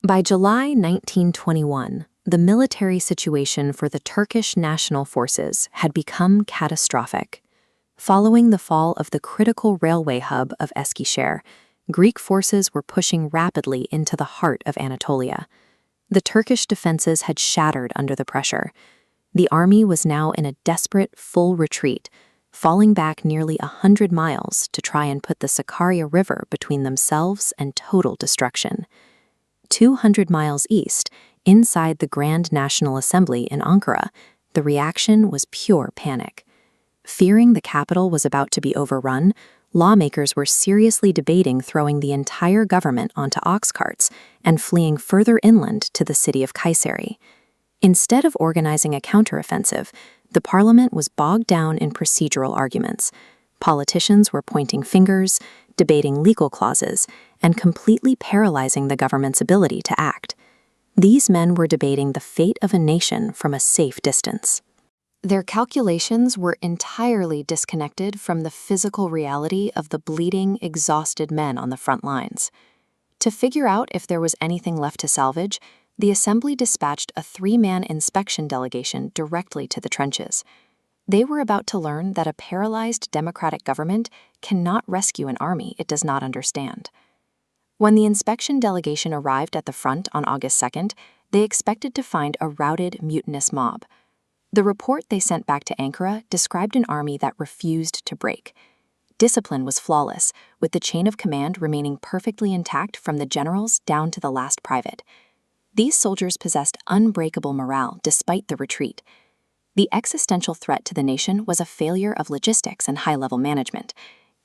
By July 1921, the military situation for the Turkish National Forces had become catastrophic. Following the fall of the critical railway hub of Eskişehir, Greek forces were pushing rapidly into the heart of Anatolia. The Turkish defenses had shattered under the pressure. The army was now in a desperate, full retreat, falling back nearly 100 miles to try and put the Sakarya River between themselves and total destruction. 200 miles east, inside the Grand National Assembly in Ankara, the reaction was pure panic. Fearing the capital was about to be overrun, lawmakers were seriously debating throwing the entire government onto ox carts and fleeing further inland to the city of Kayseri. Instead of organizing a counteroffensive, the parliament was bogged down in procedural arguments. Politicians were pointing fingers, debating legal clauses, and completely paralyzing the government's ability to act. These men were debating the fate of a nation from a safe distance. Their calculations were entirely disconnected from the physical reality of the bleeding, exhausted men on the front lines. To figure out if there was anything left to salvage, the assembly dispatched a 3-man inspection delegation directly to the trenches. They were about to learn that a paralyzed democratic government cannot rescue an army it does not understand. When the inspection delegation arrived at the front on August 2nd, they expected to find a routed, mutinous mob. The report they sent back to Ankara described an army that refused to break. Discipline was flawless, with the chain of command remaining perfectly intact from the generals down to the last private. These soldiers possessed unbreakable morale despite the retreat. The existential threat to the nation was a failure of logistics and high-level management,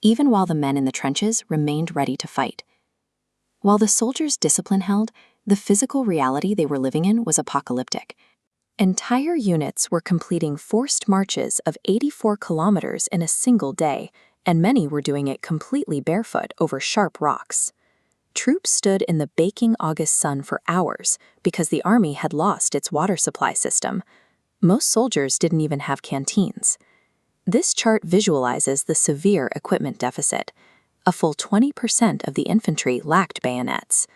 even while the men in the trenches remained ready to fight. While the soldiers' discipline held, the physical reality they were living in was apocalyptic. Entire units were completing forced marches of 84 kilometers in a single day, and many were doing it completely barefoot over sharp rocks. Troops stood in the baking August sun for hours because the army had lost its water supply system. Most soldiers didn't even have canteens. This chart visualizes the severe equipment deficit. A full 20% of the infantry lacked bayonets.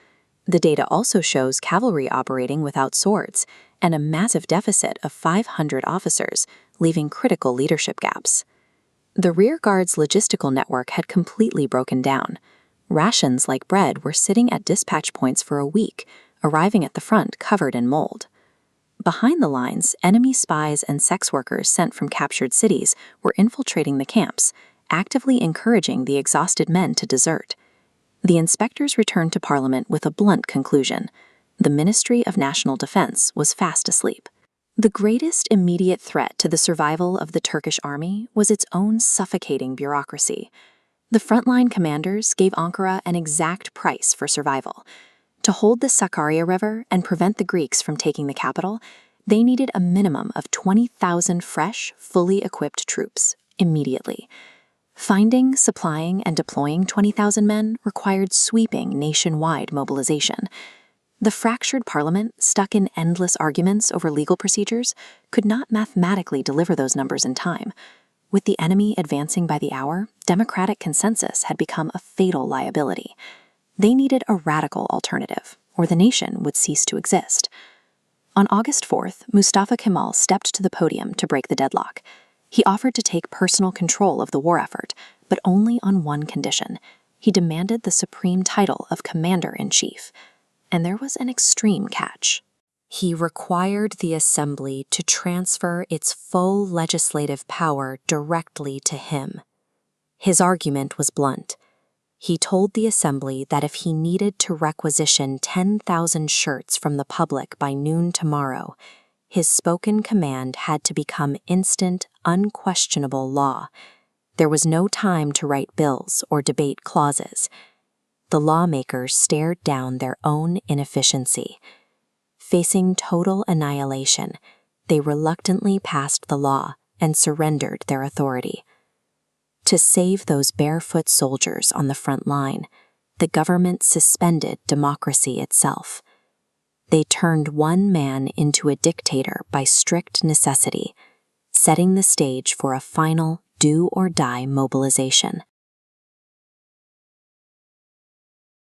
The data also shows cavalry operating without swords and a massive deficit of 500 officers, leaving critical leadership gaps. The rearguard's logistical network had completely broken down. Rations like bread were sitting at dispatch points for a week, arriving at the front covered in mold. Behind the lines, enemy spies and sex workers sent from captured cities were infiltrating the camps, actively encouraging the exhausted men to desert. The inspectors returned to Parliament with a blunt conclusion. The Ministry of National Defense was fast asleep. The greatest immediate threat to the survival of the Turkish army was its own suffocating bureaucracy. The frontline commanders gave Ankara an exact price for survival. To hold the Sakarya River and prevent the Greeks from taking the capital, they needed a minimum of 20,000 fresh, fully equipped troops, immediately. Finding, supplying, and deploying 20,000 men required sweeping nationwide mobilization. The fractured parliament, stuck in endless arguments over legal procedures, could not mathematically deliver those numbers in time. With the enemy advancing by the hour, democratic consensus had become a fatal liability. They needed a radical alternative, or the nation would cease to exist. On August 4th, Mustafa Kemal stepped to the podium to break the deadlock. He offered to take personal control of the war effort, but only on one condition. He demanded the supreme title of Commander-in-Chief. And there was an extreme catch. He required the assembly to transfer its full legislative power directly to him. His argument was blunt. He told the assembly that if he needed to requisition 10,000 shirts from the public by noon tomorrow, his spoken command had to become instant, unquestionable law. There was no time to write bills or debate clauses. The lawmakers stared down their own inefficiency. Facing total annihilation, they reluctantly passed the law and surrendered their authority. To save those barefoot soldiers on the front line, the government suspended democracy itself. They turned one man into a dictator by strict necessity, setting the stage for a final do-or-die mobilization.